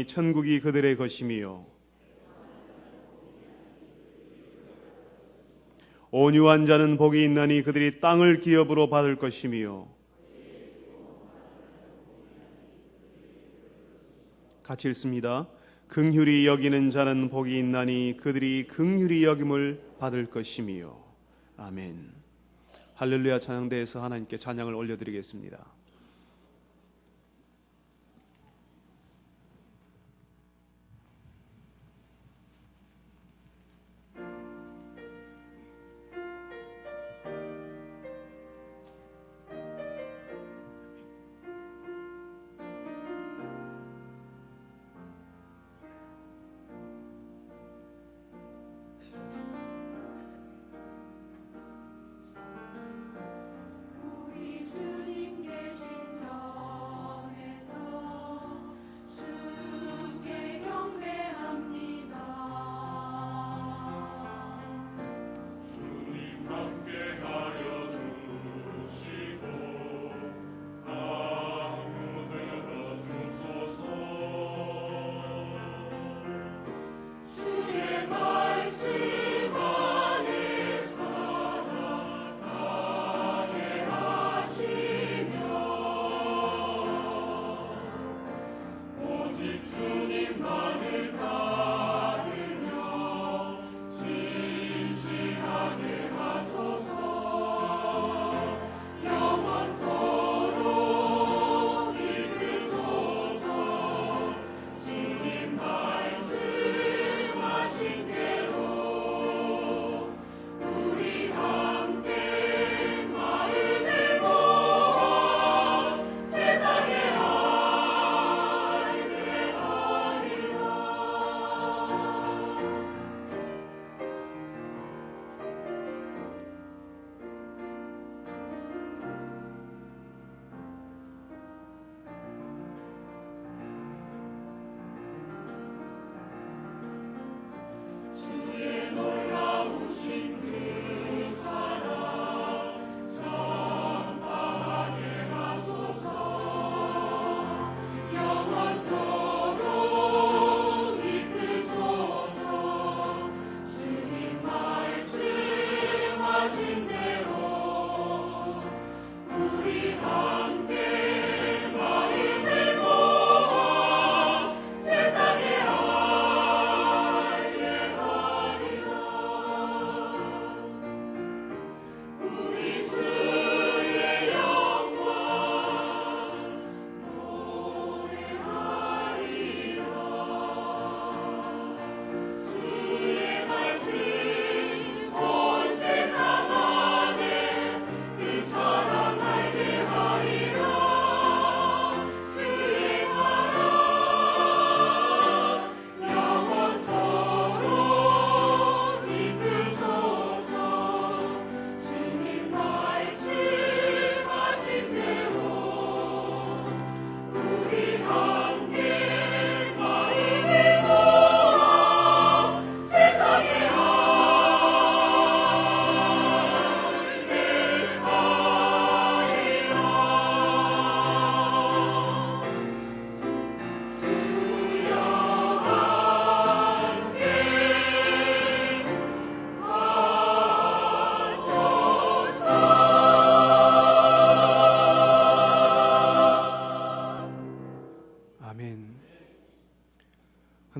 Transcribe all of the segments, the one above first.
천국이 그들의 것이며 온유한 자는 복이 있나니 그들이 땅을 기업으로 받을 것이며 같이 읽습니다. 긍휼히 여기는 자는 복이 있나니 그들이 긍휼히 여김을 받을 것이며. 아멘. 할렐루야 찬양대에서 하나님께 찬양을 올려드리겠습니다.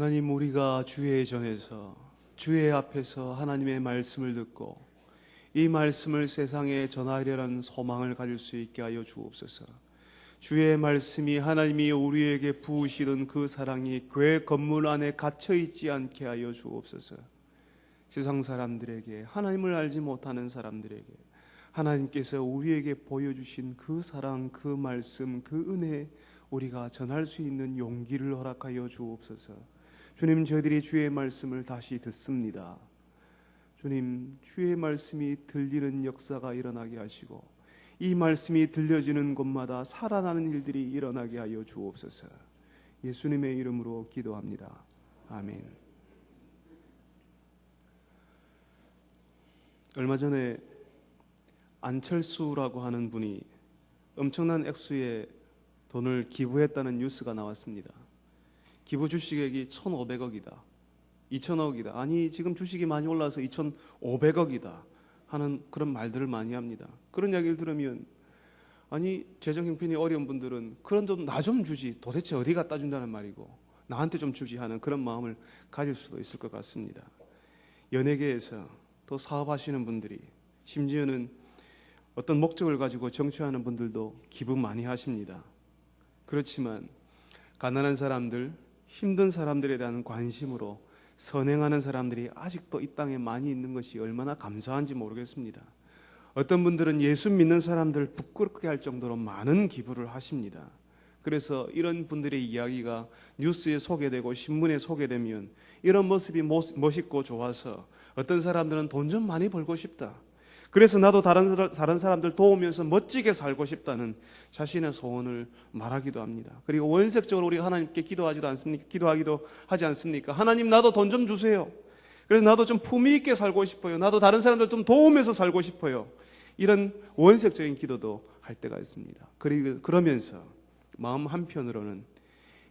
하나님, 우리가 주의 전에서 주의 앞에서 하나님의 말씀을 듣고 이 말씀을 세상에 전하려는 소망을 가질 수 있게 하여 주옵소서. 주의 말씀이 하나님이 우리에게 부으시던 그 사랑이 교회 건물 안에 갇혀 있지 않게 하여 주옵소서. 세상 사람들에게, 하나님을 알지 못하는 사람들에게 하나님께서 우리에게 보여주신 그 사랑, 그 말씀, 그 은혜 우리가 전할 수 있는 용기를 허락하여 주옵소서. 주님, 저희들이 주의 말씀을 다시 듣습니다. 주님, 주의 말씀이 들리는 역사가 일어나게 하시고 이 말씀이 들려지는 곳마다 살아나는 일들이 일어나게 하여 주옵소서. 예수님의 이름으로 기도합니다. 아멘. 얼마 전에 안철수라고 하는 분이 엄청난 액수의 돈을 기부했다는 뉴스가 나왔습니다. 기부 주식액이 1,500억이다. 2,000억이다. 아니 지금 주식이 많이 올라서 2,500억이다 하는 그런 말들을 많이 합니다. 그런 이야기를 들으면 아니 재정 형편이 어려운 분들은 그런 좀 나 좀 주지 도대체 어디 갖다 준다는 말이고 나한테 좀 주지 하는 그런 마음을 가질 수도 있을 것 같습니다. 연예계에서 또 사업하시는 분들이 심지어는 어떤 목적을 가지고 정치하는 분들도 기부 많이 하십니다. 그렇지만 가난한 사람들, 힘든 사람들에 대한 관심으로 선행하는 사람들이 아직도 이 땅에 많이 있는 것이 얼마나 감사한지 모르겠습니다. 어떤 분들은 예수 믿는 사람들 부끄럽게 할 정도로 많은 기부를 하십니다. 그래서 이런 분들의 이야기가 뉴스에 소개되고 신문에 소개되면 이런 모습이 멋있고 좋아서 어떤 사람들은 돈 좀 많이 벌고 싶다. 그래서 나도 다른 사람들 도우면서 멋지게 살고 싶다는 자신의 소원을 말하기도 합니다. 그리고 원색적으로 우리가 하나님께 기도하지도 않습니까? 기도하기도 하지 않습니까? 하나님 나도 돈 좀 주세요. 그래서 나도 좀 품위 있게 살고 싶어요. 나도 다른 사람들 좀 도우면서 살고 싶어요. 이런 원색적인 기도도 할 때가 있습니다. 그러면서 마음 한편으로는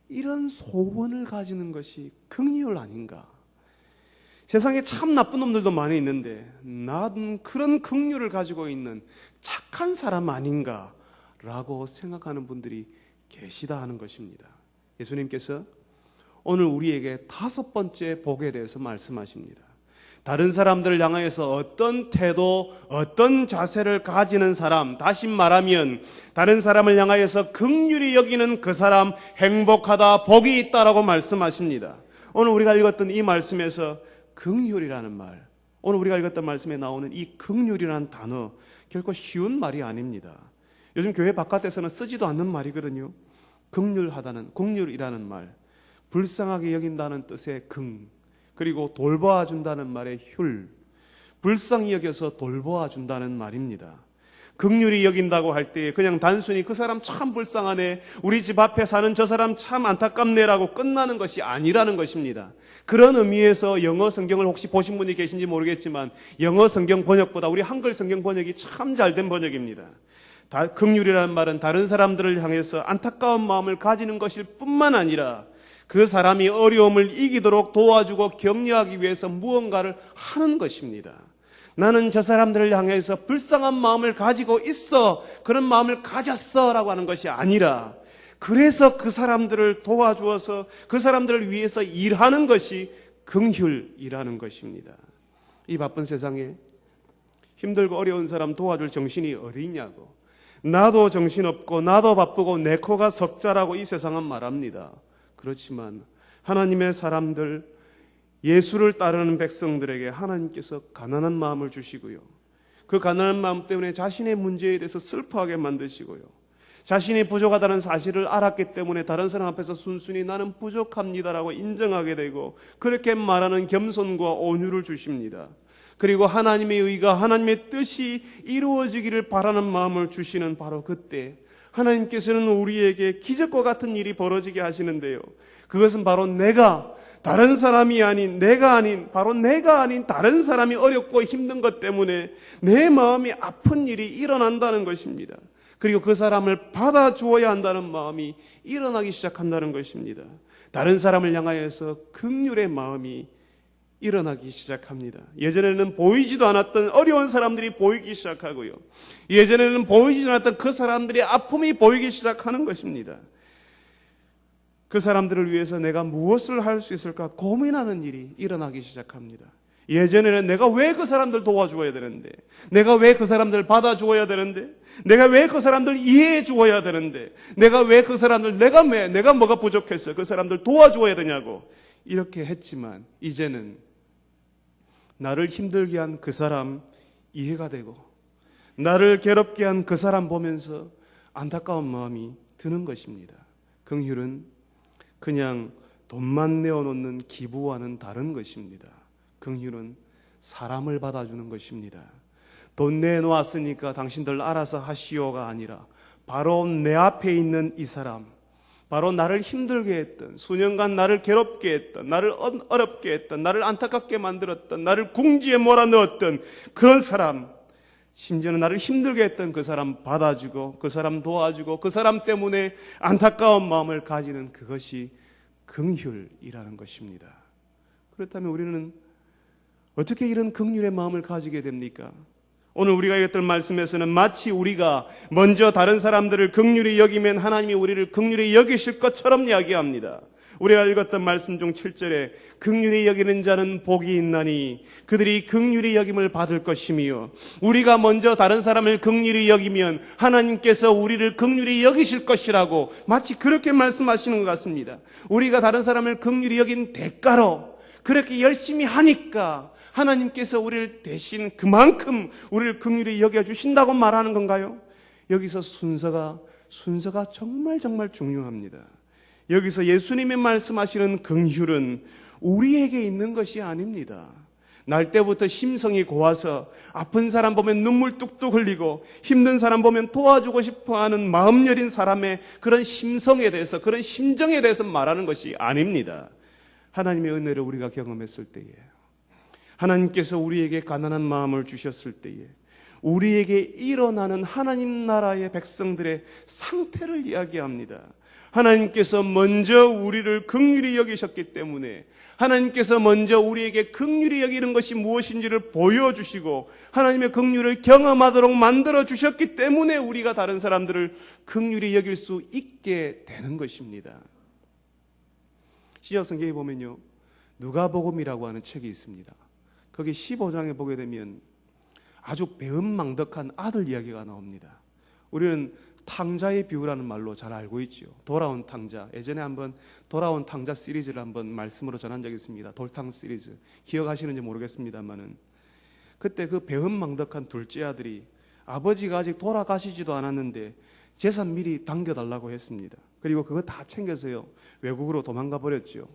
이런 소원을 가지는 것이 긍휼 아닌가? 세상에 참 나쁜 놈들도 많이 있는데 나는 그런 긍휼을 가지고 있는 착한 사람 아닌가라고 생각하는 분들이 계시다 하는 것입니다. 예수님께서 오늘 우리에게 5번째 복에 대해서 말씀하십니다. 다른 사람들을 향하여서 어떤 태도, 어떤 자세를 가지는 사람, 다시 말하면 다른 사람을 향하여서 긍휼히 여기는 그 사람 행복하다, 복이 있다라고 말씀하십니다. 오늘 우리가 읽었던 이 말씀에서 긍휼이라는 말, 오늘 우리가 읽었던 말씀에 나오는 이 긍휼이라는 단어 결코 쉬운 말이 아닙니다. 요즘 교회 바깥에서는 쓰지도 않는 말이거든요. 긍휼이라는 말, 불쌍하게 여긴다는 뜻의 긍, 그리고 돌보아준다는 말의 휼, 불쌍히 여겨서 돌보아준다는 말입니다. 긍휼히 여긴다고 할 때 그냥 단순히 그 사람 참 불쌍하네, 우리 집 앞에 사는 저 사람 참 안타깝네라고 끝나는 것이 아니라는 것입니다. 그런 의미에서 영어 성경을 혹시 보신 분이 계신지 모르겠지만 영어 성경 번역보다 우리 한글 성경 번역이 참 잘된 번역입니다. 긍휼이라는 말은 다른 사람들을 향해서 안타까운 마음을 가지는 것일 뿐만 아니라 그 사람이 어려움을 이기도록 도와주고 격려하기 위해서 무언가를 하는 것입니다. 나는 저 사람들을 향해서 불쌍한 마음을 가지고 있어, 그런 마음을 가졌어 라고 하는 것이 아니라 그래서 그 사람들을 도와주어서 그 사람들을 위해서 일하는 것이 긍휼이라는 것입니다. 이 바쁜 세상에 힘들고 어려운 사람 도와줄 정신이 어디 있냐고, 나도 정신없고 나도 바쁘고 내 코가 석자라고 이 세상은 말합니다. 그렇지만 하나님의 사람들, 예수를 따르는 백성들에게 하나님께서 가난한 마음을 주시고요, 그 가난한 마음 때문에 자신의 문제에 대해서 슬퍼하게 만드시고요, 자신이 부족하다는 사실을 알았기 때문에 다른 사람 앞에서 순순히 나는 부족합니다라고 인정하게 되고 그렇게 말하는 겸손과 온유를 주십니다. 그리고 하나님의 의가, 하나님의 뜻이 이루어지기를 바라는 마음을 주시는 바로 그때 하나님께서는 우리에게 기적과 같은 일이 벌어지게 하시는데요, 그것은 바로 다른 사람이 아닌, 바로 내가 아닌 다른 사람이 어렵고 힘든 것 때문에 내 마음이 아픈 일이 일어난다는 것입니다. 그리고 그 사람을 받아주어야 한다는 마음이 일어나기 시작한다는 것입니다. 다른 사람을 향하여서 긍휼의 마음이 일어나기 시작합니다. 예전에는 보이지도 않았던 어려운 사람들이 보이기 시작하고요, 예전에는 보이지도 않았던 그 사람들의 아픔이 보이기 시작하는 것입니다. 그 사람들을 위해서 내가 무엇을 할 수 있을까 고민하는 일이 일어나기 시작합니다. 예전에는 내가 왜 그 사람들 도와주어야 되는데, 내가 왜 그 사람들 받아주어야 되는데, 내가 왜 그 사람들 이해해 주어야 되는데, 내가 왜 그 사람들, 내가 뭐가 부족했어, 그 사람들 도와주어야 되냐고 이렇게 했지만 이제는 나를 힘들게 한 그 사람 이해가 되고 나를 괴롭게 한 그 사람 보면서 안타까운 마음이 드는 것입니다. 긍휼은 그냥 돈만 내어놓는 기부와는 다른 것입니다. 긍휼은 사람을 받아주는 것입니다. 돈 내놓았으니까 당신들 알아서 하시오가 아니라 바로 내 앞에 있는 이 사람, 바로 나를 힘들게 했던, 수년간 나를 괴롭게 했던, 나를 어렵게 했던, 나를 안타깝게 만들었던, 나를 궁지에 몰아넣었던 그런 사람, 심지어는 나를 힘들게 했던 그 사람 받아주고 그 사람 도와주고 그 사람 때문에 안타까운 마음을 가지는 그것이 긍휼이라는 것입니다. 그렇다면 우리는 어떻게 이런 긍휼의 마음을 가지게 됩니까? 오늘 우리가 읽었던 말씀에서는 마치 우리가 먼저 다른 사람들을 긍휼히 여기면 하나님이 우리를 긍휼히 여기실 것처럼 이야기합니다. 우리가 읽었던 말씀 중 7절에 긍휼히 여기는 자는 복이 있나니 그들이 긍휼히 여김을 받을 것이며, 우리가 먼저 다른 사람을 긍휼히 여기면 하나님께서 우리를 긍휼히 여기실 것이라고 마치 그렇게 말씀하시는 것 같습니다. 우리가 다른 사람을 긍휼히 여긴 대가로 그렇게 열심히 하니까 하나님께서 우리를 대신 그만큼 우리를 긍휼히 여겨주신다고 말하는 건가요? 여기서 순서가 정말 중요합니다. 여기서 예수님이 말씀하시는 긍휼은 우리에게 있는 것이 아닙니다. 날 때부터 심성이 고와서 아픈 사람 보면 눈물 뚝뚝 흘리고 힘든 사람 보면 도와주고 싶어하는 마음 여린 사람의 그런 심성에 대해서, 그런 심정에 대해서 말하는 것이 아닙니다. 하나님의 은혜를 우리가 경험했을 때에, 하나님께서 우리에게 가난한 마음을 주셨을 때에 우리에게 일어나는 하나님 나라의 백성들의 상태를 이야기합니다. 하나님께서 먼저 우리를 긍휼히 여기셨기 때문에, 하나님께서 먼저 우리에게 긍휼히 여기는 것이 무엇인지를 보여주시고 하나님의 긍휼을 경험하도록 만들어 주셨기 때문에 우리가 다른 사람들을 긍휼히 여길 수 있게 되는 것입니다. 신약 성경에 보면요, 누가복음이라고 하는 책이 있습니다. 거기 15장에 보게 되면 아주 배은망덕한 아들 이야기가 나옵니다. 우리는 탕자의 비유라는 말로 잘 알고 있죠. 돌아온 탕자. 예전에 한번 돌아온 탕자 시리즈를 한번 말씀으로 전한 적이 있습니다. 돌탕 시리즈. 기억하시는지 모르겠습니다만은, 그때 그 배은망덕한 둘째 아들이 아버지가 아직 돌아가시지도 않았는데 재산 미리 당겨달라고 했습니다. 그리고 그거 다 챙겨서요 외국으로 도망가 버렸죠.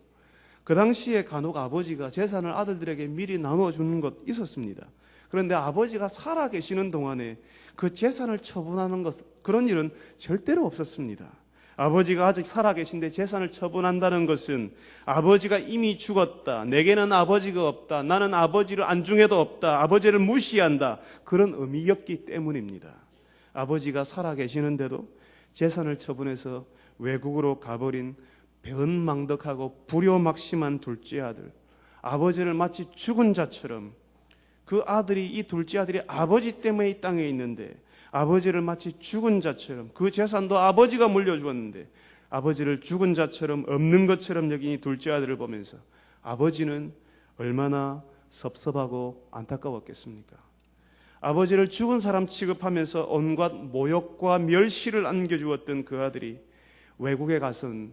그 당시에 간혹 아버지가 재산을 아들들에게 미리 나눠주는 것 있었습니다. 그런데 아버지가 살아 계시는 동안에 그 재산을 처분하는 것, 그런 일은 절대로 없었습니다. 아버지가 아직 살아 계신데 재산을 처분한다는 것은 아버지가 이미 죽었다, 내게는 아버지가 없다, 나는 아버지를 안중에도 없다, 아버지를 무시한다, 그런 의미였기 때문입니다. 아버지가 살아 계시는데도 재산을 처분해서 외국으로 가버린 배은망덕하고 불효막심한 둘째 아들, 아버지를 마치 죽은 자처럼, 그 아들이, 이 둘째 아들이 아버지 때문에 이 땅에 있는데 아버지를 마치 죽은 자처럼, 그 재산도 아버지가 물려주었는데 아버지를 죽은 자처럼, 없는 것처럼 여긴 이 둘째 아들을 보면서 아버지는 얼마나 섭섭하고 안타까웠겠습니까? 아버지를 죽은 사람 취급하면서 온갖 모욕과 멸시를 안겨주었던 그 아들이 외국에 가선,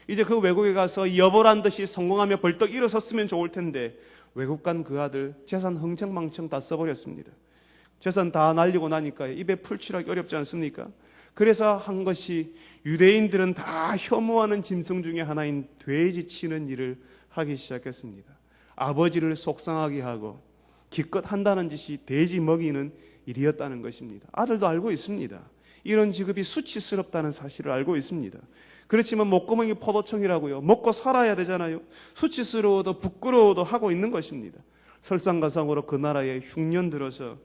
이제 그 외국에 가서 여보란 듯이 성공하며 벌떡 일어섰으면 좋을 텐데 외국 간 그 아들 재산 흥청망청 다 써버렸습니다. 재산 다 날리고 나니까 입에 풀칠하기 어렵지 않습니까? 그래서 한 것이 유대인들은 다 혐오하는 짐승 중에 하나인 돼지 치는 일을 하기 시작했습니다. 아버지를 속상하게 하고 기껏 한다는 짓이 돼지 먹이는 일이었다는 것입니다. 아들도 알고 있습니다. 이런 직업이 수치스럽다는 사실을 알고 있습니다. 그렇지만 목구멍이 포도청이라고요, 먹고 살아야 되잖아요. 수치스러워도 부끄러워도 하고 있는 것입니다. 설상가상으로 그 나라에 흉년 들어서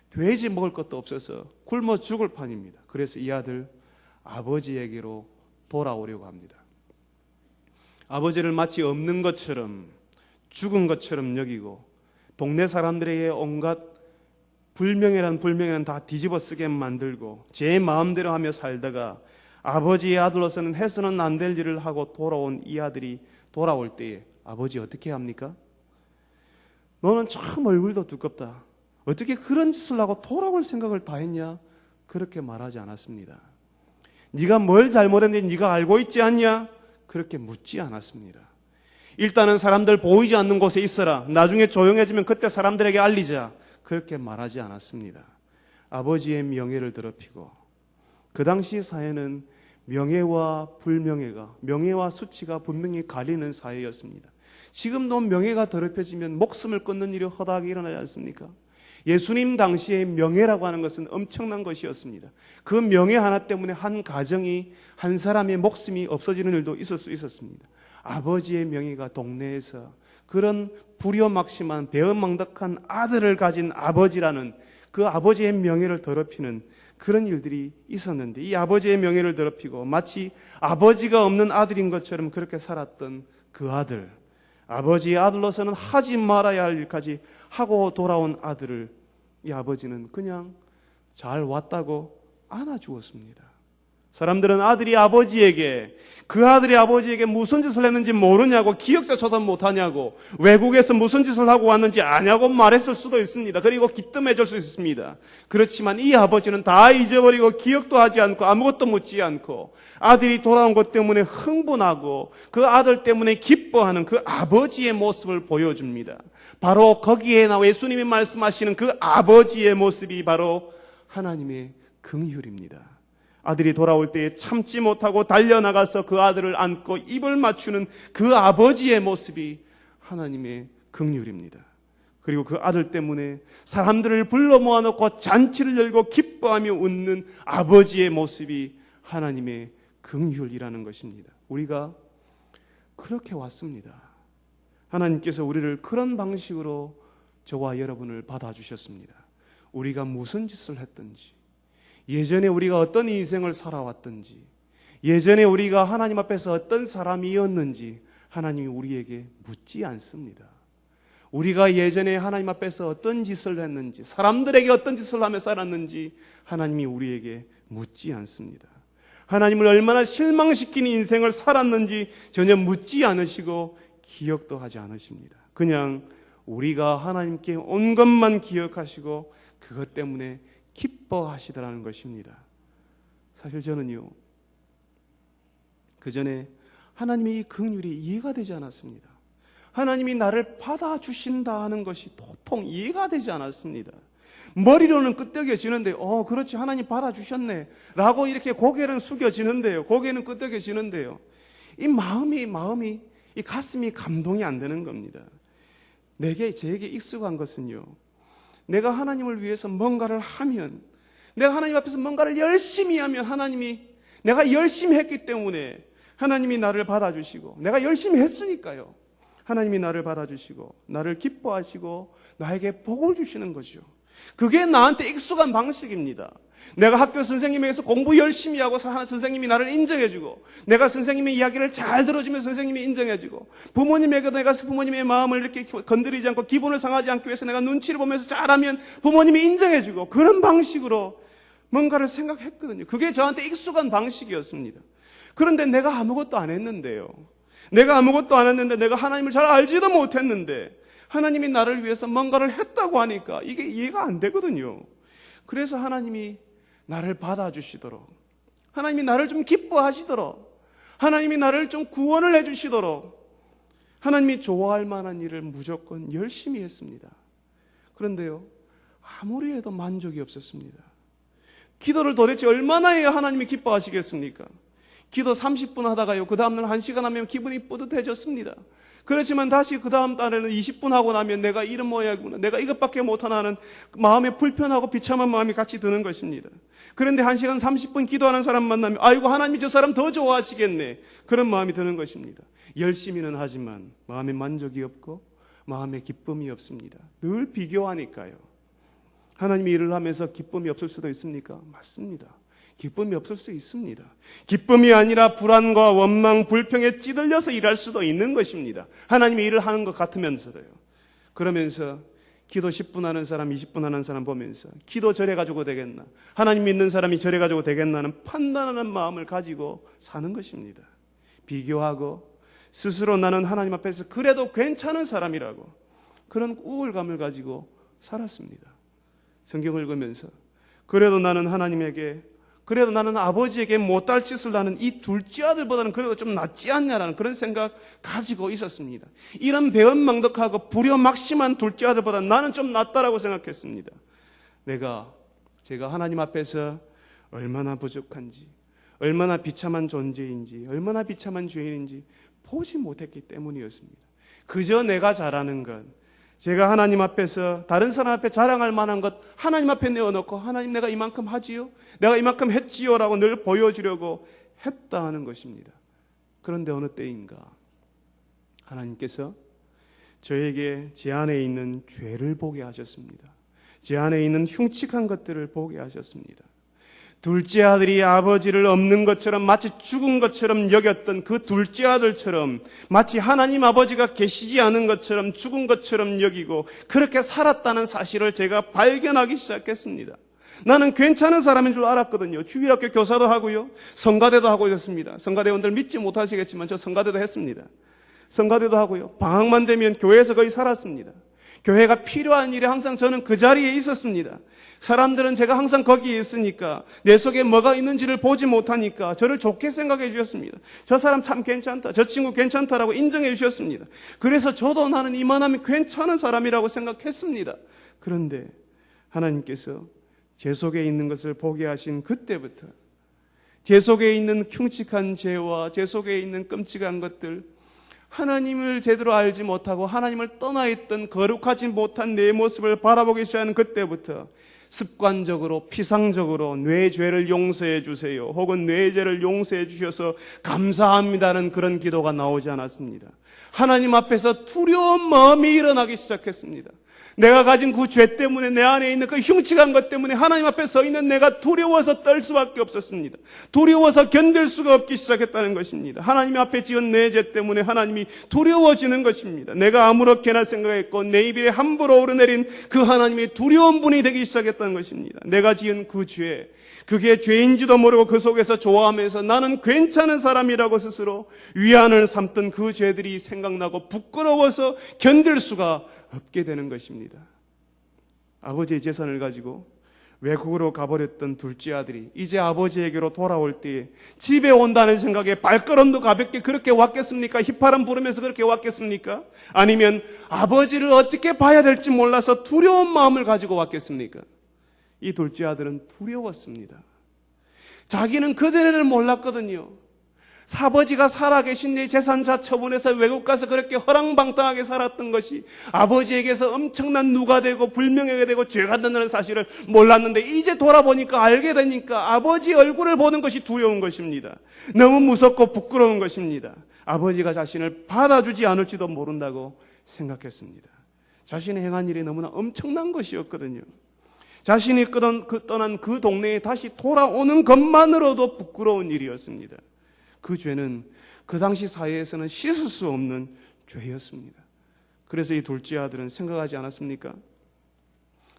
돼지 먹을 것도 없어서 굶어 죽을 판입니다. 그래서 이 아들 아버지에게로 돌아오려고 합니다. 아버지를 마치 없는 것처럼, 죽은 것처럼 여기고 동네 사람들에게 온갖 불명예란 다 뒤집어 쓰게 만들고 제 마음대로 하며 살다가 아버지의 아들로서는 해서는 안 될 일을 하고 돌아온 이 아들이 돌아올 때에 아버지 어떻게 합니까? 너는 참 얼굴도 두껍다, 어떻게 그런 짓을 하고 돌아올 생각을 다 했냐? 그렇게 말하지 않았습니다. 네가 뭘 잘못했는지 네가 알고 있지 않냐? 그렇게 묻지 않았습니다. 일단은 사람들 보이지 않는 곳에 있어라, 나중에 조용해지면 그때 사람들에게 알리자, 그렇게 말하지 않았습니다. 아버지의 명예를 더럽히고, 그 당시 사회는 명예와 불명예가, 명예와 수치가 분명히 가리는 사회였습니다. 지금도 명예가 더럽혀지면 목숨을 끊는 일이 허다하게 일어나지 않습니까? 예수님 당시의 명예라고 하는 것은 엄청난 것이었습니다. 그 명예 하나 때문에 한 가정이, 한 사람의 목숨이 없어지는 일도 있을 수 있었습니다. 아버지의 명예가 동네에서 그런 불효막심한 배은망덕한 아들을 가진 아버지라는 그 아버지의 명예를 더럽히는 그런 일들이 있었는데 이 아버지의 명예를 더럽히고 마치 아버지가 없는 아들인 것처럼 그렇게 살았던 그 아들, 아버지의 아들로서는 하지 말아야 할 일까지 하고 돌아온 아들을 이 아버지는 그냥 잘 왔다고 안아주었습니다. 사람들은 아들이 아버지에게, 그 아들이 아버지에게 무슨 짓을 했는지 모르냐고, 기억조차도 못하냐고, 외국에서 무슨 짓을 하고 왔는지 아냐고 말했을 수도 있습니다. 그리고 기뜸해줄 수 있습니다. 그렇지만 이 아버지는 다 잊어버리고 기억도 하지 않고 아무것도 묻지 않고 아들이 돌아온 것 때문에 흥분하고 그 아들 때문에 기뻐하는 그 아버지의 모습을 보여줍니다. 바로 거기에 나와 예수님이 말씀하시는 그 아버지의 모습이 바로 하나님의 긍휼입니다. 아들이 돌아올 때에 참지 못하고 달려나가서 그 아들을 안고 입을 맞추는 그 아버지의 모습이 하나님의 긍휼입니다. 그리고 그 아들 때문에 사람들을 불러 모아놓고 잔치를 열고 기뻐하며 웃는 아버지의 모습이 하나님의 긍휼이라는 것입니다. 우리가 그렇게 왔습니다. 하나님께서 우리를 그런 방식으로 저와 여러분을 받아주셨습니다. 우리가 무슨 짓을 했든지, 예전에 우리가 어떤 인생을 살아왔든지, 예전에 우리가 하나님 앞에서 어떤 사람이었는지 하나님이 우리에게 묻지 않습니다. 우리가 예전에 하나님 앞에서 어떤 짓을 했는지, 사람들에게 어떤 짓을 하며 살았는지 하나님이 우리에게 묻지 않습니다. 하나님을 얼마나 실망시키는 인생을 살았는지 전혀 묻지 않으시고 기억도 하지 않으십니다. 그냥 우리가 하나님께 온 것만 기억하시고 그것 때문에 기뻐하시더라는 것입니다. 사실 저는요, 그 전에 하나님의 이 긍휼이 이해가 되지 않았습니다. 하나님이 나를 받아주신다 하는 것이 도통 이해가 되지 않았습니다. 머리로는 끄떡여지는데 그렇지, 하나님 받아주셨네 라고 이렇게 고개는 숙여지는데요, 고개는 끄떡여지는데요, 이 마음이 이 가슴이 감동이 안 되는 겁니다. 저에게 익숙한 것은요, 내가 하나님을 위해서 뭔가를 하면, 내가 하나님 앞에서 뭔가를 열심히 하면 하나님이, 내가 열심히 했기 때문에 하나님이 나를 받아주시고, 내가 열심히 했으니까요, 하나님이 나를 받아주시고 나를 기뻐하시고 나에게 복을 주시는 거죠. 그게 나한테 익숙한 방식입니다. 내가 학교 선생님에게서 공부 열심히 하고 선생님이 나를 인정해주고, 내가 선생님의 이야기를 잘 들어주면 선생님이 인정해주고, 부모님에게 내가 부모님의 마음을 이렇게 건드리지 않고 기분을 상하지 않기 위해서 내가 눈치를 보면서 잘하면 부모님이 인정해주고, 그런 방식으로 뭔가를 생각했거든요. 그게 저한테 익숙한 방식이었습니다. 그런데 내가 아무것도 안 했는데요, 내가 하나님을 잘 알지도 못했는데 하나님이 나를 위해서 뭔가를 했다고 하니까 이게 이해가 안 되거든요. 그래서 하나님이 나를 받아주시도록, 하나님이 나를 좀 기뻐하시도록, 하나님이 나를 좀 구원을 해주시도록 하나님이 좋아할 만한 일을 무조건 열심히 했습니다. 그런데요, 아무리 해도 만족이 없었습니다. 기도를 도대체 얼마나 해야 하나님이 기뻐하시겠습니까? 기도 30분 하다가요, 그 다음날 1시간 하면 기분이 뿌듯해졌습니다. 그렇지만 다시 그 다음 달에는 20분 하고 나면 내가 이런 모양이구나, 내가 이것밖에 못하나 하는 마음에 불편하고 비참한 마음이 같이 드는 것입니다. 그런데 1시간 30분 기도하는 사람 만나면 아이고, 하나님이 저 사람 더 좋아하시겠네, 그런 마음이 드는 것입니다. 열심히는 하지만 마음에 만족이 없고 마음에 기쁨이 없습니다. 늘 비교하니까요. 하나님이 일을 하면서 기쁨이 없을 수도 있습니까? 맞습니다. 기쁨이 없을 수 있습니다. 기쁨이 아니라 불안과 원망, 불평에 찌들려서 일할 수도 있는 것입니다. 하나님이 일을 하는 것 같으면서도요. 그러면서 기도 10분 하는 사람, 20분 하는 사람 보면서 기도 저래 가지고 되겠나, 하나님 믿는 사람이 저래 가지고 되겠나는 판단하는 마음을 가지고 사는 것입니다. 비교하고 스스로 나는 하나님 앞에서 그래도 괜찮은 사람이라고 그런 우울감을 가지고 살았습니다. 성경을 읽으면서 그래도 나는 아버지에게 못할 짓을 하는 이 둘째 아들보다는 그래도 좀 낫지 않냐라는 그런 생각 가지고 있었습니다. 이런 배은망덕하고 불효막심한 둘째 아들보다 나는 좀 낫다라고 생각했습니다. 제가 하나님 앞에서 얼마나 부족한지, 얼마나 비참한 존재인지, 얼마나 비참한 죄인인지 보지 못했기 때문이었습니다. 그저 내가 잘하는 것, 제가 하나님 앞에서 다른 사람 앞에 자랑할 만한 것 하나님 앞에 내어놓고, 하나님 내가 이만큼 하지요, 내가 이만큼 했지요 라고 늘 보여주려고 했다 하는 것입니다. 그런데 어느 때인가 하나님께서 저에게 제 안에 있는 죄를 보게 하셨습니다. 제 안에 있는 흉측한 것들을 보게 하셨습니다. 둘째 아들이 아버지를 없는 것처럼 마치 죽은 것처럼 여겼던 그 둘째 아들처럼 마치 하나님 아버지가 계시지 않은 것처럼 죽은 것처럼 여기고 그렇게 살았다는 사실을 제가 발견하기 시작했습니다. 나는 괜찮은 사람인 줄 알았거든요. 주일학교 교사도 하고요. 성가대도 하고 있었습니다. 성가대원들 믿지 못하시겠지만 저 성가대도 했습니다. 성가대도 하고요. 방학만 되면 교회에서 거의 살았습니다. 교회가 필요한 일에 항상 저는 그 자리에 있었습니다. 사람들은 제가 항상 거기에 있으니까 내 속에 뭐가 있는지를 보지 못하니까 저를 좋게 생각해 주셨습니다. 저 사람 참 괜찮다. 저 친구 괜찮다라고 인정해 주셨습니다. 그래서 저도 나는 이만하면 괜찮은 사람이라고 생각했습니다. 그런데 하나님께서 제 속에 있는 것을 보게 하신 그때부터 제 속에 있는 흉측한 죄와 제 속에 있는 끔찍한 것들, 하나님을 제대로 알지 못하고 하나님을 떠나 있던 거룩하지 못한 내 모습을 바라보기 시작하는 그때부터 습관적으로 피상적으로 내 죄를 용서해 주세요 혹은 내 죄를 용서해 주셔서 감사합니다는 그런 기도가 나오지 않았습니다. 하나님 앞에서 두려운 마음이 일어나기 시작했습니다. 내가 가진 그 죄 때문에 내 안에 있는 그 흉측한 것 때문에 하나님 앞에 서 있는 내가 두려워서 떨 수밖에 없었습니다. 두려워서 견딜 수가 없기 시작했다는 것입니다. 하나님 앞에 지은 내 죄 때문에 하나님이 두려워지는 것입니다. 내가 아무렇게나 생각했고 내 입에 함부로 오르내린 그 하나님이 두려운 분이 되기 시작했다는 것입니다. 내가 지은 그 죄, 그게 죄인지도 모르고 그 속에서 좋아하면서 나는 괜찮은 사람이라고 스스로 위안을 삼던 그 죄들이 생각나고 부끄러워서 견딜 수가 없게 되는 것입니다. 아버지의 재산을 가지고 외국으로 가버렸던 둘째 아들이 이제 아버지에게로 돌아올 때에 집에 온다는 생각에 발걸음도 가볍게 그렇게 왔겠습니까? 휘파람 부르면서 그렇게 왔겠습니까? 아니면 아버지를 어떻게 봐야 될지 몰라서 두려운 마음을 가지고 왔겠습니까? 이 둘째 아들은 두려웠습니다. 자기는 그전에는 몰랐거든요. 사버지가 살아계신 내 재산자 처분해서 외국 가서 그렇게 허랑방탕하게 살았던 것이 아버지에게서 엄청난 누가 되고 불명예가 되고 죄가 된다는 사실을 몰랐는데 이제 돌아보니까 알게 되니까 아버지 얼굴을 보는 것이 두려운 것입니다. 너무 무섭고 부끄러운 것입니다. 아버지가 자신을 받아주지 않을지도 모른다고 생각했습니다. 자신의 행한 일이 너무나 엄청난 것이었거든요. 자신이 떠난 그 동네에 다시 돌아오는 것만으로도 부끄러운 일이었습니다. 그 죄는 그 당시 사회에서는 씻을 수 없는 죄였습니다. 그래서 이 둘째 아들은 생각하지 않았습니까?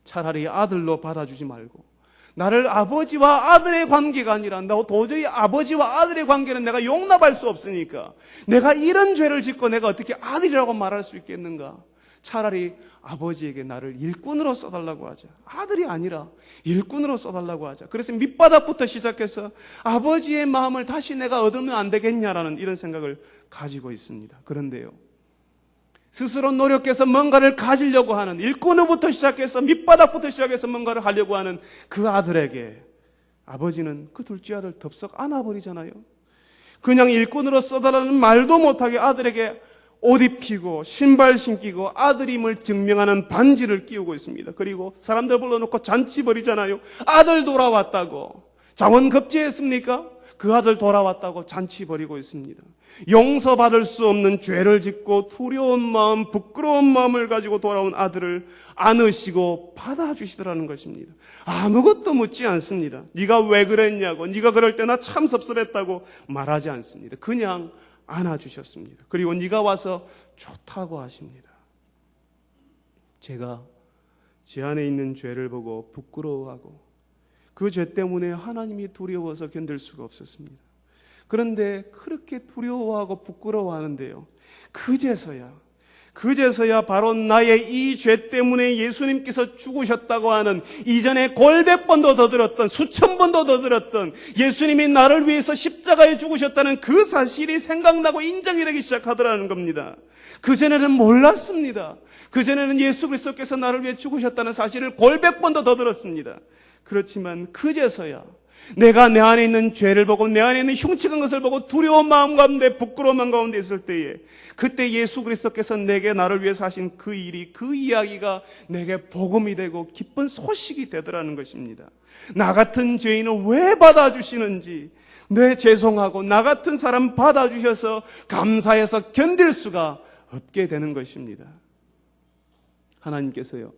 차라리 아들로 받아주지 말고 나를 아버지와 아들의 관계가 아니라 나 도저히 아버지와 아들의 관계는 내가 용납할 수 없으니까 내가 이런 죄를 짓고 내가 어떻게 아들이라고 말할 수 있겠는가? 차라리 아버지에게 나를 일꾼으로 써달라고 하자. 아들이 아니라 일꾼으로 써달라고 하자. 그래서 밑바닥부터 시작해서 아버지의 마음을 다시 내가 얻으면 안 되겠냐라는 이런 생각을 가지고 있습니다. 그런데요, 스스로 노력해서 뭔가를 가지려고 하는 일꾼으로부터 시작해서 밑바닥부터 시작해서 뭔가를 하려고 하는 그 아들에게 아버지는 그 둘째 아들 덥석 안아버리잖아요. 그냥 일꾼으로 써달라는 말도 못하게 아들에게 옷 입히고 신발 신기고 아들임을 증명하는 반지를 끼우고 있습니다. 그리고 사람들 불러놓고 잔치 벌이잖아요. 아들 돌아왔다고. 자원급제했습니까? 그 아들 돌아왔다고 잔치 벌이고 있습니다. 용서받을 수 없는 죄를 짓고 두려운 마음, 부끄러운 마음을 가지고 돌아온 아들을 안으시고 받아주시더라는 것입니다. 아무것도 묻지 않습니다. 네가 왜 그랬냐고, 네가 그럴 때 나 참 섭섭했다고 말하지 않습니다. 그냥 안아주셨습니다. 그리고 네가 와서 좋다고 하십니다. 제가 제 안에 있는 죄를 보고 부끄러워하고 그 죄 때문에 하나님이 두려워서 견딜 수가 없었습니다. 그런데 그렇게 두려워하고 부끄러워하는데요, 그제서야 바로 나의 이 죄 때문에 예수님께서 죽으셨다고 하는 이전에 골백 번도 더 들었던 수천 번도 더 들었던 예수님이 나를 위해서 십자가에 죽으셨다는 그 사실이 생각나고 인정이 되기 시작하더라는 겁니다. 그전에는 몰랐습니다. 그전에는 예수 그리스도께서 나를 위해 죽으셨다는 사실을 골백 번도 더 들었습니다. 그렇지만 그제서야 내가 내 안에 있는 죄를 보고 내 안에 있는 흉측한 것을 보고 두려운 마음 가운데 부끄러운 마음 가운데 있을 때에 그때 예수 그리스도께서 내게 나를 위해서 하신 그 일이, 그 이야기가 내게 복음이 되고 기쁜 소식이 되더라는 것입니다. 나 같은 죄인을 왜 받아주시는지, 내 죄송하고 나 같은 사람 받아주셔서 감사해서 견딜 수가 없게 되는 것입니다. 하나님께서요,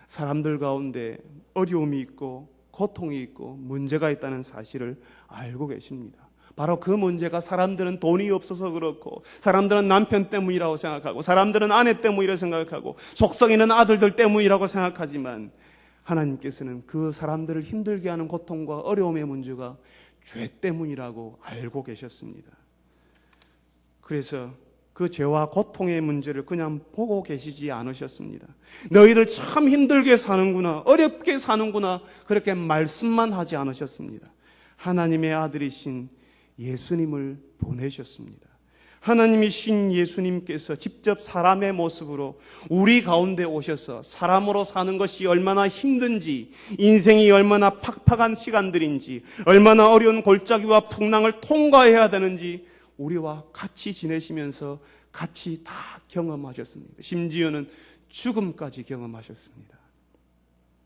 사람들 가운데 어려움이 있고 고통이 있고 문제가 있다는 사실을 알고 계십니다. 바로 그 문제가 사람들은 돈이 없어서 그렇고, 사람들은 남편 때문이라고 생각하고, 사람들은 아내 때문이라고 생각하고, 속성 있는 아들들 때문이라고 생각하지만, 하나님께서는 그 사람들을 힘들게 하는 고통과 어려움의 문제가 죄 때문이라고 알고 계셨습니다. 그래서 그 죄와 고통의 문제를 그냥 보고 계시지 않으셨습니다. 너희들 참 힘들게 사는구나, 어렵게 사는구나, 그렇게 말씀만 하지 않으셨습니다. 하나님의 아들이신 예수님을 보내셨습니다. 하나님이신 예수님께서 직접 사람의 모습으로 우리 가운데 오셔서 사람으로 사는 것이 얼마나 힘든지, 인생이 얼마나 팍팍한 시간들인지, 얼마나 어려운 골짜기와 풍랑을 통과해야 되는지 우리와 같이 지내시면서 같이 다 경험하셨습니다. 심지어는 죽음까지 경험하셨습니다.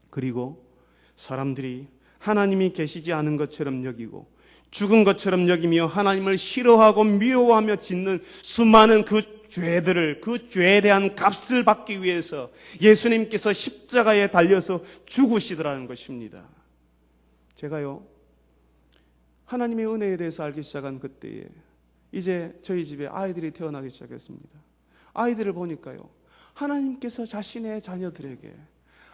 그리고 사람들이 하나님이 계시지 않은 것처럼 여기고 죽은 것처럼 여기며 하나님을 싫어하고 미워하며 짓는 수많은 그 죄들을, 그 죄에 대한 값을 받기 위해서 예수님께서 십자가에 달려서 죽으시더라는 것입니다. 제가요, 하나님의 은혜에 대해서 알기 시작한 그때에 이제 저희 집에 아이들이 태어나기 시작했습니다. 아이들을 보니까요, 하나님께서 자신의 자녀들에게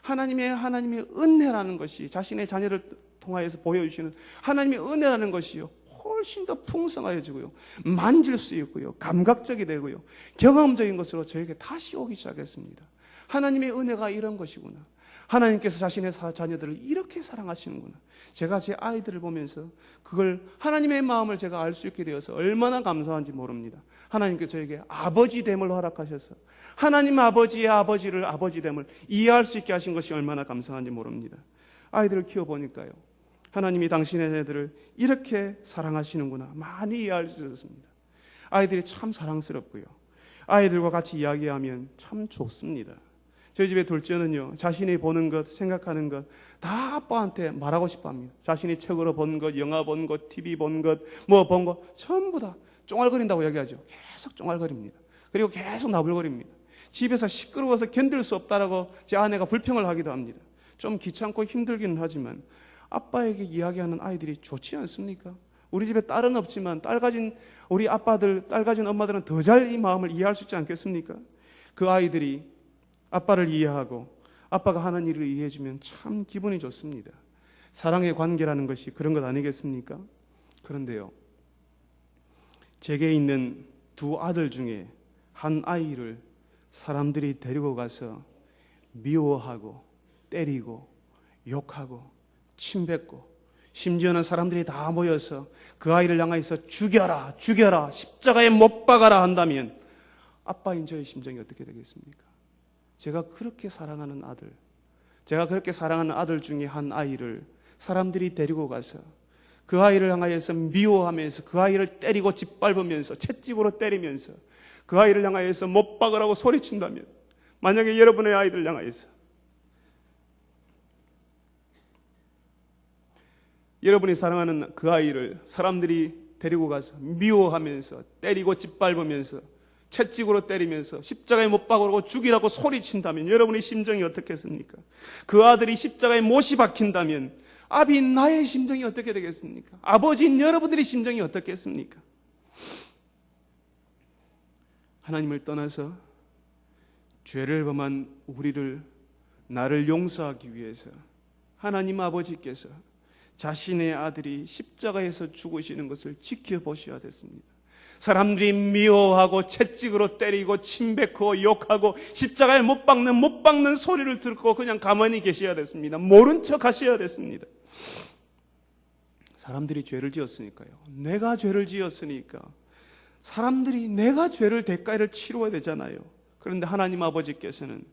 하나님의 은혜라는 것이, 자신의 자녀를 통하여서 보여주시는 하나님의 은혜라는 것이요, 훨씬 더 풍성해지고요, 만질 수 있고요, 감각적이 되고요, 경험적인 것으로 저에게 다시 오기 시작했습니다. 하나님의 은혜가 이런 것이구나. 하나님께서 자신의 자녀들을 이렇게 사랑하시는구나. 제가 제 아이들을 보면서 그걸, 하나님의 마음을 제가 알 수 있게 되어서 얼마나 감사한지 모릅니다. 하나님께서 저에게 아버지됨을 허락하셔서 하나님 아버지의 아버지를 아버지됨을 이해할 수 있게 하신 것이 얼마나 감사한지 모릅니다. 아이들을 키워보니까요, 하나님이 당신의 애들을 이렇게 사랑하시는구나 많이 이해할 수 있었습니다. 아이들이 참 사랑스럽고요, 아이들과 같이 이야기하면 참 좋습니다. 저희 집의 둘째는요, 자신이 보는 것, 생각하는 것 다 아빠한테 말하고 싶어 합니다. 자신이 책으로 본 것, 영화 본 것, TV 본 것, 뭐 본 것 전부 다 쫑알거린다고 이야기하죠. 계속 쫑알거립니다. 그리고 계속 나불거립니다. 집에서 시끄러워서 견딜 수 없다라고 제 아내가 불평을 하기도 합니다. 좀 귀찮고 힘들기는 하지만 아빠에게 이야기하는 아이들이 좋지 않습니까? 우리 집에 딸은 없지만 딸 가진 우리 아빠들, 딸 가진 엄마들은 더 잘 이 마음을 이해할 수 있지 않겠습니까? 그 아이들이 아빠를 이해하고 아빠가 하는 일을 이해해주면 참 기분이 좋습니다. 사랑의 관계라는 것이 그런 것 아니겠습니까? 그런데요, 제게 있는 두 아들 중에 한 아이를 사람들이 데리고 가서 미워하고 때리고 욕하고 침뱉고, 심지어는 사람들이 다 모여서 그 아이를 향해서 죽여라, 죽여라, 십자가에 못 박아라 한다면 아빠인 저의 심정이 어떻게 되겠습니까? 제가 그렇게 사랑하는 아들 중에 한 아이를 사람들이 데리고 가서 그 아이를 향하여서 미워하면서 그 아이를 때리고 짓밟으면서 채찍으로 때리면서 그 아이를 향하여서 못 박으라고 소리친다면, 만약에 여러분의 아이들 향하여서 여러분이 사랑하는 그 아이를 사람들이 데리고 가서 미워하면서 때리고 짓밟으면서 채찍으로 때리면서 십자가에 못 박으라고 죽이라고 소리친다면 여러분의 심정이 어떻겠습니까? 그 아들이 십자가에 못이 박힌다면 아비인 나의 심정이 어떻게 되겠습니까? 아버지인 여러분들의 심정이 어떻겠습니까? 하나님을 떠나서 죄를 범한 우리를, 나를 용서하기 위해서 하나님 아버지께서 자신의 아들이 십자가에서 죽으시는 것을 지켜보셔야 됐습니다. 사람들이 미워하고 채찍으로 때리고 침뱉고 욕하고 십자가에 못 박는 소리를 듣고 그냥 가만히 계셔야 됐습니다. 모른 척 하셔야 됐습니다. 사람들이 죄를 지었으니까요, 내가 죄를 지었으니까 사람들이 내가 죄를 대가를 치러야 되잖아요. 그런데 하나님 아버지께서는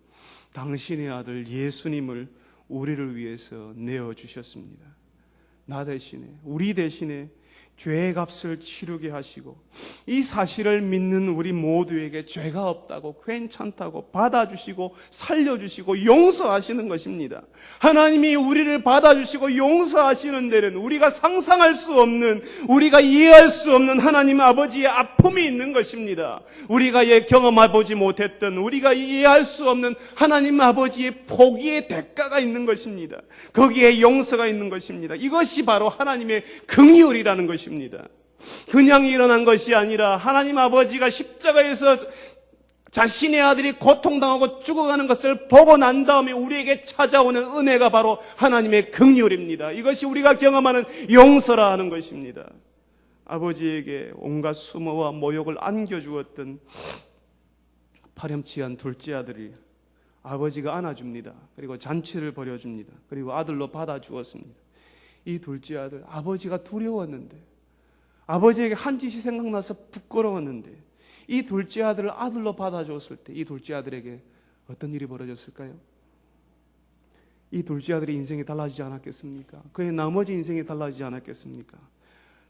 당신의 아들 예수님을 우리를 위해서 내어주셨습니다. 나 대신에, 우리 대신에 죄의 값을 치르게 하시고 이 사실을 믿는 우리 모두에게 죄가 없다고, 괜찮다고 받아주시고 살려주시고 용서하시는 것입니다. 하나님이 우리를 받아주시고 용서하시는 데는 우리가 상상할 수 없는, 우리가 이해할 수 없는 하나님 아버지의 아픔이 있는 것입니다. 우리가 경험해보지 못했던, 우리가 이해할 수 없는 하나님 아버지의 포기의 대가가 있는 것입니다. 거기에 용서가 있는 것입니다. 이것이 바로 하나님의 긍휼이라는 것입니다. 그냥 일어난 것이 아니라 하나님 아버지가 십자가에서 자신의 아들이 고통당하고 죽어가는 것을 보고 난 다음에 우리에게 찾아오는 은혜가 바로 하나님의 긍휼입니다. 이것이 우리가 경험하는 용서라 하는 것입니다. 아버지에게 온갖 수모와 모욕을 안겨주었던 파렴치한 둘째 아들이 아버지가 안아줍니다. 그리고 잔치를 벌여줍니다. 그리고 아들로 받아주었습니다. 이 둘째 아들, 아버지가 두려웠는데, 아버지에게 한 짓이 생각나서 부끄러웠는데, 이 둘째 아들을 아들로 받아줬을 때 이 둘째 아들에게 어떤 일이 벌어졌을까요? 이 둘째 아들의 인생이 달라지지 않았겠습니까? 그의 나머지 인생이 달라지지 않았겠습니까?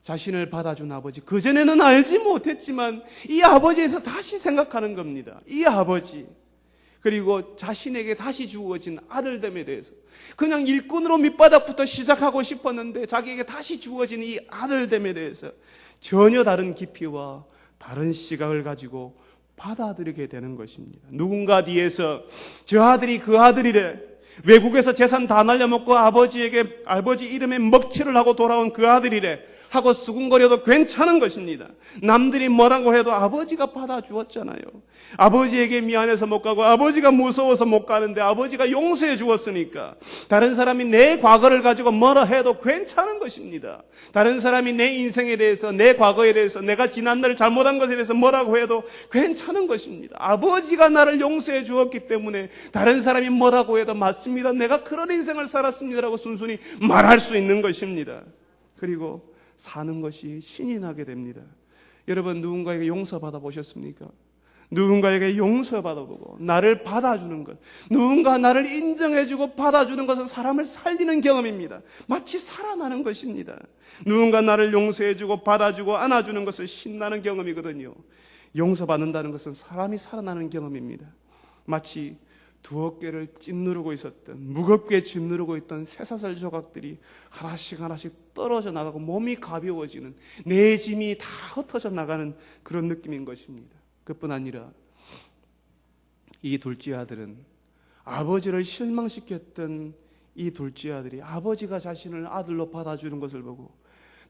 자신을 받아준 아버지, 그전에는 알지 못했지만 이 아버지에서 다시 생각하는 겁니다. 이 아버지, 그리고 자신에게 다시 주어진 아들됨에 대해서, 그냥 일꾼으로 밑바닥부터 시작하고 싶었는데 자기에게 다시 주어진 이 아들됨에 대해서 전혀 다른 깊이와 다른 시각을 가지고 받아들이게 되는 것입니다. 누군가 뒤에서 저 아들이 그 아들이래, 외국에서 재산 다 날려먹고 아버지 이름에 먹칠을 하고 돌아온 그 아들이래 하고 수군거려도 괜찮은 것입니다. 남들이 뭐라고 해도 아버지가 받아주었잖아요. 아버지에게 미안해서 못 가고 아버지가 무서워서 못 가는데 아버지가 용서해 주었으니까 다른 사람이 내 과거를 가지고 뭐라 해도 괜찮은 것입니다. 다른 사람이 내 인생에 대해서, 내 과거에 대해서, 내가 지난날 잘못한 것에 대해서 뭐라고 해도 괜찮은 것입니다. 아버지가 나를 용서해 주었기 때문에 다른 사람이 뭐라고 해도 맞습니다, 내가 그런 인생을 살았습니다라고 순순히 말할 수 있는 것입니다. 그리고 사는 것이 신이 나게 됩니다. 여러분, 누군가에게 용서받아 보셨습니까? 누군가에게 용서받아보고 나를 받아주는 것, 누군가 나를 인정해주고 받아주는 것은 사람을 살리는 경험입니다. 마치 살아나는 것입니다. 누군가 나를 용서해주고 받아주고 안아주는 것은 신나는 경험이거든요. 용서받는다는 것은 사람이 살아나는 경험입니다. 마치 두어 개를 찐누르고 있었던, 무겁게 짓누르고 있던 쇠사슬 조각들이 하나씩 하나씩 떨어져 나가고 몸이 가벼워지는, 내 짐이 다 흩어져 나가는 그런 느낌인 것입니다. 그뿐 아니라 이 둘째 아들은 아버지를 실망시켰던 이 둘째 아들이 아버지가 자신을 아들로 받아주는 것을 보고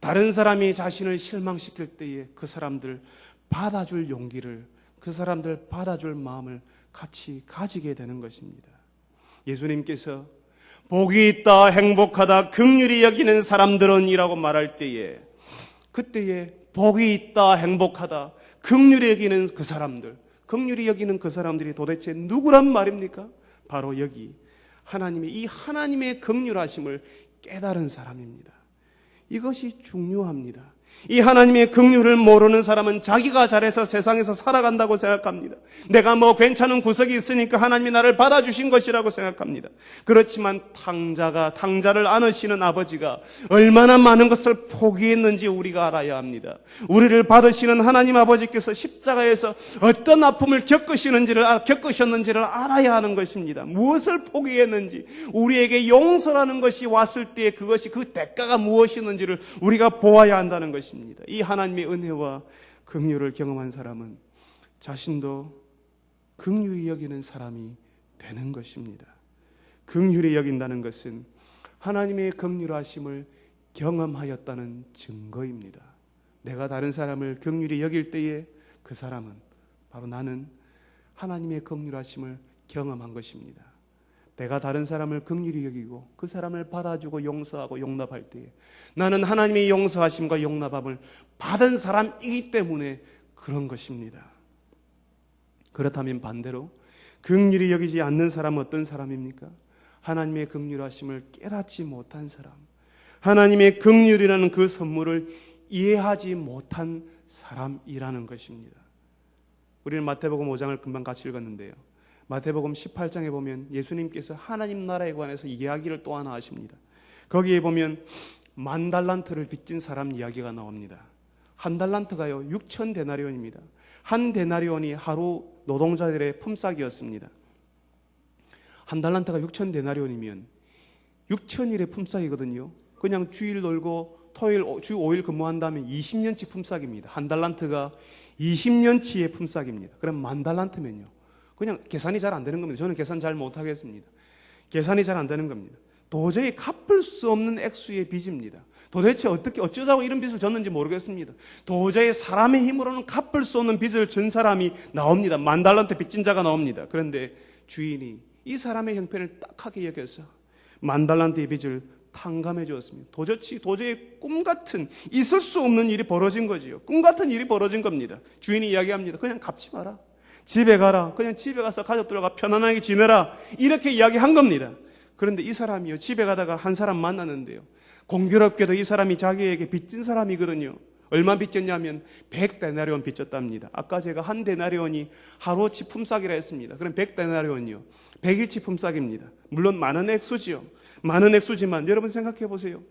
다른 사람이 자신을 실망시킬 때에 그 사람들 받아줄 용기를, 그 사람들 받아줄 마음을 같이 가지게 되는 것입니다. 예수님께서 복이 있다, 행복하다, 긍휼히 여기는 사람들은 이라고 말할 때에, 그때에 복이 있다, 행복하다, 긍휼히 여기는 그 사람들, 긍휼히 여기는 그 사람들이 도대체 누구란 말입니까? 바로 여기 이 하나님의 긍휼하심을 깨달은 사람입니다. 이것이 중요합니다. 이 하나님의 긍휼을 모르는 사람은 자기가 잘해서 세상에서 살아간다고 생각합니다. 내가 뭐 괜찮은 구석이 있으니까 하나님이 나를 받아주신 것이라고 생각합니다. 그렇지만 탕자를 안으시는 아버지가 얼마나 많은 것을 포기했는지 우리가 알아야 합니다. 우리를 받으시는 하나님 아버지께서 십자가에서 어떤 아픔을 겪으셨는지를 알아야 하는 것입니다. 무엇을 포기했는지, 우리에게 용서라는 것이 왔을 때 그것이, 그 대가가 무엇이었는지를 우리가 보아야 한다는 것입니다. 이 하나님의 은혜와 긍휼을 경험한 사람은 자신도 긍휼히 여기는 사람이 되는 것입니다. 긍휼히 여긴다는 것은 하나님의 긍휼하심을 경험하였다는 증거입니다. 내가 다른 사람을 긍휼히 여길 때에 그 사람은, 바로 나는 하나님의 긍휼하심을 경험한 것입니다. 내가 다른 사람을 긍휼히 여기고 그 사람을 받아주고 용서하고 용납할 때에 나는 하나님의 용서하심과 용납함을 받은 사람이기 때문에 그런 것입니다. 그렇다면 반대로 긍휼히 여기지 않는 사람은 어떤 사람입니까? 하나님의 긍휼하심을 깨닫지 못한 사람, 하나님의 긍휼이라는 그 선물을 이해하지 못한 사람이라는 것입니다. 우리는 마태복음 5장을 금방 같이 읽었는데요, 마태복음 18장에 보면 예수님께서 하나님 나라에 관해서 이야기를 또 하나 하십니다. 거기에 보면 10,000달란트를 빚진 사람 이야기가 나옵니다. 한 달란트가요 6,000데나리온입니다. 한 데나리온이 하루 노동자들의 품삯이었습니다. 한 달란트가 6,000데나리온이면 6,000일의 품삯이거든요. 그냥 주일 놀고 토요일 주 5일 근무한다면 20년치 품삯입니다. 한 달란트가 20년치의 품삯입니다. 그럼 10,000달란트면요. 그냥 계산이 잘 안 되는 겁니다. 저는 계산 잘 못하겠습니다. 계산이 잘 안 되는 겁니다. 도저히 갚을 수 없는 액수의 빚입니다. 도대체 어쩌자고 이런 빚을 졌는지 모르겠습니다. 도저히 사람의 힘으로는 갚을 수 없는 빚을 진 사람이 나옵니다. 10,000달란트 빚진 자가 나옵니다. 그런데 주인이 이 사람의 형편을 딱하게 여겨서 10,000달란트의 빚을 탕감해 주었습니다. 도저히 꿈같은 있을 수 없는 일이 벌어진 거지요. 꿈같은 일이 벌어진 겁니다. 주인이 이야기합니다. 그냥 갚지 마라. 집에 가라. 그냥 집에 가서 가족들과 편안하게 지내라. 이렇게 이야기한 겁니다. 그런데 이 사람이요. 집에 가다가 한 사람 만났는데요. 공교롭게도 이 사람이 자기에게 빚진 사람이거든요. 얼마 빚졌냐면 100데나리온 빚졌답니다. 아까 제가 한 데나리온이 하루치 품삯이라 했습니다. 그럼 100데나리온이요. 100일치 품삯입니다. 물론 많은 액수지요. 많은 액수지만 여러분 생각해 보세요.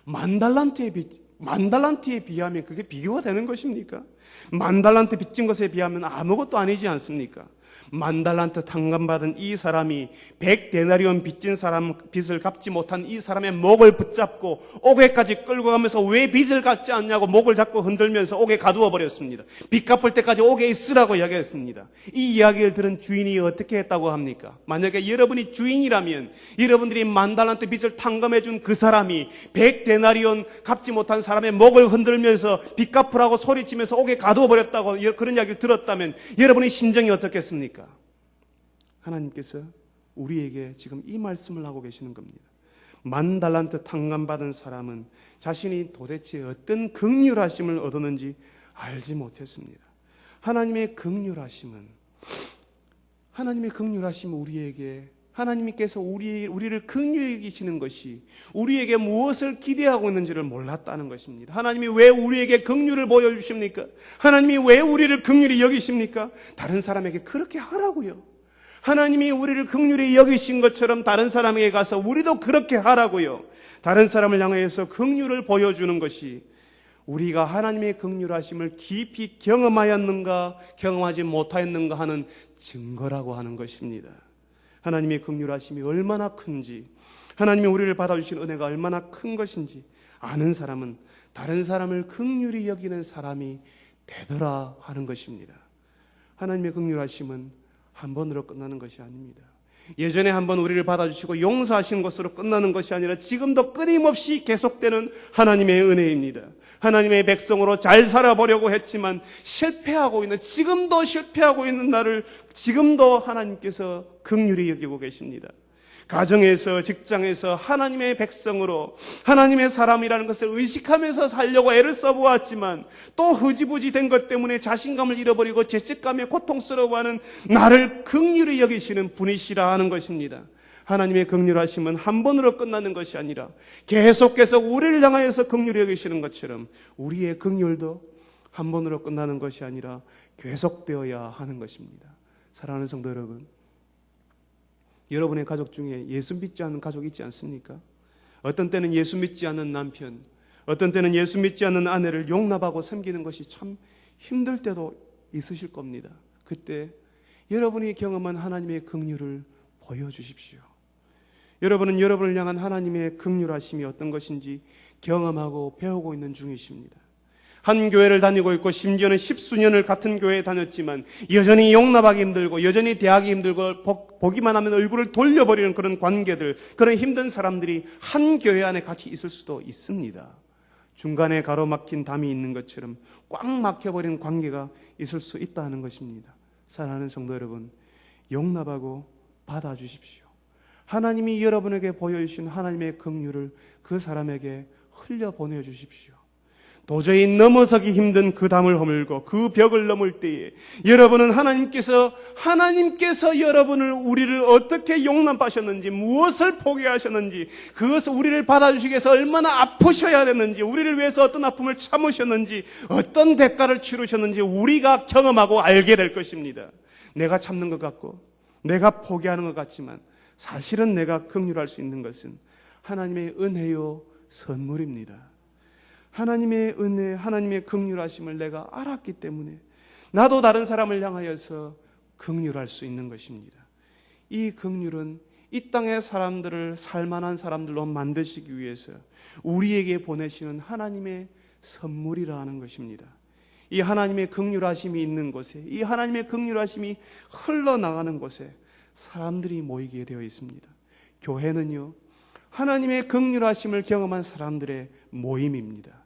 10,000달란트에 비하면 그게 비교가 되는 것입니까? 10,000달란트 빚진 것에 비하면 아무것도 아니지 않습니까? 10,000달란트 탕감받은 이 사람이 100데나리온 빚진 사람 빚을 갚지 못한 이 사람의 목을 붙잡고 옥에까지 끌고 가면서 왜 빚을 갚지 않냐고 목을 잡고 흔들면서 옥에 가두어 버렸습니다. 빚 갚을 때까지 옥에 있으라고 이야기했습니다. 이 이야기를 들은 주인이 어떻게 했다고 합니까? 만약에 여러분이 주인이라면 여러분들이 10,000달란트 빚을 탕감해 준 그 사람이 100데나리온 갚지 못한 사람의 목을 흔들면서 빚 갚으라고 소리치면서 옥에 가두어 버렸다고 그런 이야기를 들었다면 여러분의 심정이 어떻겠습니까? 하나님께서 우리에게 지금 이 말씀을 하고 계시는 겁니다. 10,000달란트 탕감받은 사람은 자신이 도대체 어떤 긍휼하심을 얻었는지 알지 못했습니다. 하나님의 긍휼하심은 우리에게 하나님께서 우리를 긍휼히 여기시는 것이 우리에게 무엇을 기대하고 있는지를 몰랐다는 것입니다. 하나님이 왜 우리에게 긍휼을 보여주십니까? 하나님이 왜 우리를 긍휼히 여기십니까? 다른 사람에게 그렇게 하라고요. 하나님이 우리를 긍휼히 여기신 것처럼 다른 사람에게 가서 우리도 그렇게 하라고요. 다른 사람을 향해서 긍휼을 보여주는 것이 우리가 하나님의 긍휼하심을 깊이 경험하였는가 경험하지 못하였는가 하는 증거라고 하는 것입니다. 하나님의 긍휼하심이 얼마나 큰지, 하나님이 우리를 받아주신 은혜가 얼마나 큰 것인지 아는 사람은 다른 사람을 긍휼히 여기는 사람이 되더라 하는 것입니다. 하나님의 긍휼하심은 한 번으로 끝나는 것이 아닙니다. 예전에 한 번 우리를 받아주시고 용서하신 것으로 끝나는 것이 아니라 지금도 끊임없이 계속되는 하나님의 은혜입니다. 하나님의 백성으로 잘 살아보려고 했지만 지금도 실패하고 있는 나를 지금도 하나님께서 긍휼히 여기고 계십니다. 가정에서 직장에서 하나님의 백성으로 하나님의 사람이라는 것을 의식하면서 살려고 애를 써보았지만 또 흐지부지 된 것 때문에 자신감을 잃어버리고 죄책감에 고통스러워하는 나를 긍휼히 여기시는 분이시라 하는 것입니다. 하나님의 긍휼하심은 한 번으로 끝나는 것이 아니라 계속해서 우리를 향하여서 긍휼히 여기시는 것처럼 우리의 긍휼도 한 번으로 끝나는 것이 아니라 계속되어야 하는 것입니다. 사랑하는 성도 여러분, 여러분의 가족 중에 예수 믿지 않는 가족이 있지 않습니까? 어떤 때는 예수 믿지 않는 남편, 어떤 때는 예수 믿지 않는 아내를 용납하고 섬기는 것이 참 힘들 때도 있으실 겁니다. 그때 여러분이 경험한 하나님의 긍휼을 보여주십시오. 여러분은 여러분을 향한 하나님의 긍휼하심이 어떤 것인지 경험하고 배우고 있는 중이십니다. 한 교회를 다니고 있고 심지어는 10수년을 같은 교회에 다녔지만 여전히 용납하기 힘들고 여전히 대하기 힘들고 보기만 하면 얼굴을 돌려버리는 그런 관계들, 그런 힘든 사람들이 한 교회 안에 같이 있을 수도 있습니다. 중간에 가로막힌 담이 있는 것처럼 꽉 막혀버린 관계가 있을 수 있다는 것입니다. 사랑하는 성도 여러분, 용납하고 받아주십시오. 하나님이 여러분에게 보여주신 하나님의 긍휼을 그 사람에게 흘려보내주십시오. 도저히 넘어서기 힘든 그 담을 허물고 그 벽을 넘을 때에 여러분은 하나님께서 우리를 어떻게 용납하셨는지, 무엇을 포기하셨는지, 그것을 우리를 받아주시기 위해서 얼마나 아프셔야 됐는지, 우리를 위해서 어떤 아픔을 참으셨는지, 어떤 대가를 치르셨는지 우리가 경험하고 알게 될 것입니다. 내가 참는 것 같고 내가 포기하는 것 같지만 사실은 내가 긍휼할 수 있는 것은 하나님의 은혜요 선물입니다. 하나님의 은혜, 하나님의 긍휼하심을 내가 알았기 때문에 나도 다른 사람을 향하여서 긍휼할 수 있는 것입니다. 이 긍휼은 이 땅의 사람들을 살만한 사람들로 만드시기 위해서 우리에게 보내시는 하나님의 선물이라 하는 것입니다. 이 하나님의 긍휼하심이 있는 곳에, 이 하나님의 긍휼하심이 흘러나가는 곳에 사람들이 모이게 되어 있습니다. 교회는요, 하나님의 긍휼하심을 경험한 사람들의 모임입니다.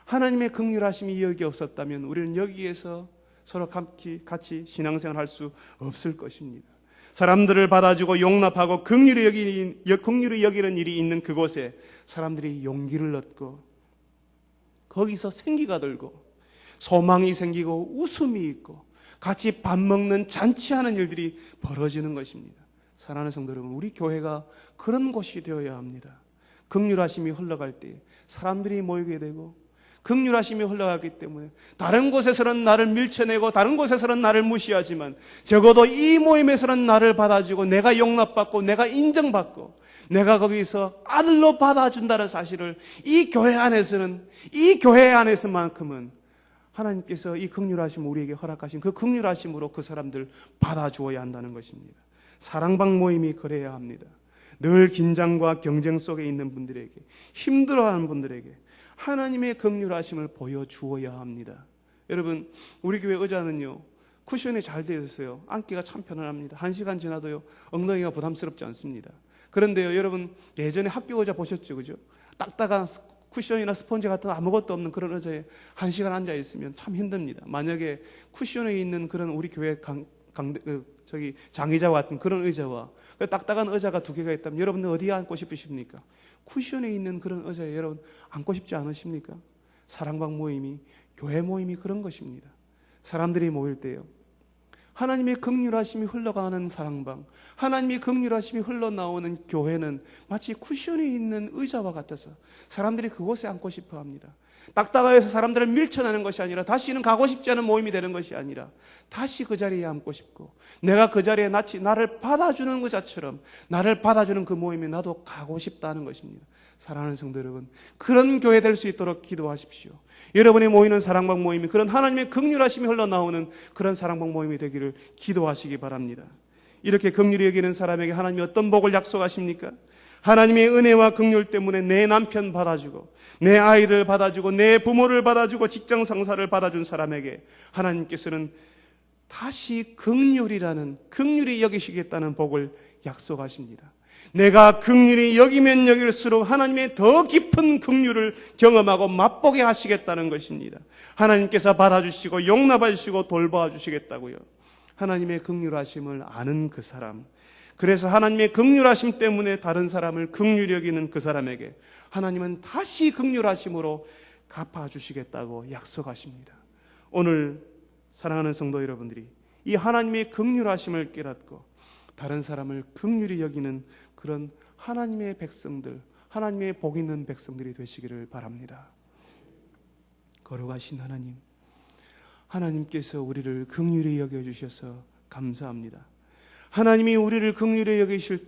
하나님의 긍휼하심이 여기 없었다면 우리는 여기에서 서로 같이 신앙생활 할 수 없을 것입니다. 사람들을 받아주고 용납하고 긍휼히 여기는 일이 있는 그곳에 사람들이 용기를 얻고 거기서 생기가 들고 소망이 생기고 웃음이 있고 같이 밥 먹는 잔치하는 일들이 벌어지는 것입니다. 사랑하는 성도 여러분, 우리 교회가 그런 곳이 되어야 합니다. 긍휼하심이 흘러갈 때 사람들이 모이게 되고 긍휼하심이 흘러가기 때문에 다른 곳에서는 나를 밀쳐내고 다른 곳에서는 나를 무시하지만 적어도 이 모임에서는 나를 받아주고 내가 용납받고 내가 인정받고 내가 거기서 아들로 받아준다는 사실을 이 교회 안에서만큼은 하나님께서 이 긍휼하심 우리에게 허락하신 그 긍휼하심으로 그 사람들 받아주어야 한다는 것입니다. 사랑방 모임이 그래야 합니다. 늘 긴장과 경쟁 속에 있는 분들에게, 힘들어하는 분들에게 하나님의 긍휼하심을 보여주어야 합니다. 여러분, 우리 교회 의자는요 쿠션이 잘 되어 있어요. 앉기가 참 편안합니다. 1시간 지나도요 엉덩이가 부담스럽지 않습니다. 그런데요, 여러분 예전에 학교 의자 보셨죠, 그죠? 딱딱한 쿠션이나 스펀지 같은 아무것도 없는 그런 의자에 1시간 앉아 있으면 참 힘듭니다. 만약에 쿠션에 있는 그런 우리 교회 장의자와 같은 그런 의자와 그 딱딱한 의자가 2개가 있다면 여러분들 어디에 앉고 싶으십니까? 쿠션에 있는 그런 의자에 여러분 앉고 싶지 않으십니까? 사랑방 모임이, 교회 모임이 그런 것입니다. 사람들이 모일 때요, 하나님의 긍휼하심이 흘러가는 사랑방, 하나님의 긍휼하심이 흘러나오는 교회는 마치 쿠션이 있는 의자와 같아서 사람들이 그곳에 앉고 싶어 합니다. 딱딱해서 사람들을 밀쳐내는 것이 아니라, 다시는 가고 싶지 않은 모임이 되는 것이 아니라 다시 그 자리에 앉고 싶고, 내가 그 자리에 나를 받아주는 것처럼 나를 받아주는 그 모임에 나도 가고 싶다는 것입니다. 사랑하는 성도 여러분, 그런 교회 될 수 있도록 기도하십시오. 여러분이 모이는 사랑방 모임이 그런 하나님의 긍휼하심이 흘러나오는 그런 사랑방 모임이 되기를 기도하시기 바랍니다. 이렇게 긍휼히 여기는 사람에게 하나님이 어떤 복을 약속하십니까? 하나님의 은혜와 긍휼 때문에 내 남편 받아주고 내 아이를 받아주고 내 부모를 받아주고 직장 상사를 받아준 사람에게 하나님께서는 다시 긍휼히 여기시겠다는 복을 약속하십니다. 내가 긍휼히 여기면 여길수록 하나님의 더 깊은 긍휼을 경험하고 맛보게 하시겠다는 것입니다. 하나님께서 받아주시고 용납하시고 돌봐주시겠다고요. 하나님의 긍휼하심을 아는 그 사람, 그래서 하나님의 긍휼하심 때문에 다른 사람을 긍휼히 여기는 그 사람에게 하나님은 다시 긍휼하심으로 갚아주시겠다고 약속하십니다. 오늘 사랑하는 성도 여러분들이 이 하나님의 긍휼하심을 깨닫고 다른 사람을 긍휼히 여기는 그런 하나님의 백성들, 하나님의 복 있는 백성들이 되시기를 바랍니다. 거룩하신 하나님, 하나님께서 우리를 긍휼히 여겨주셔서 감사합니다. 하나님이 우리를 긍휼히 여기실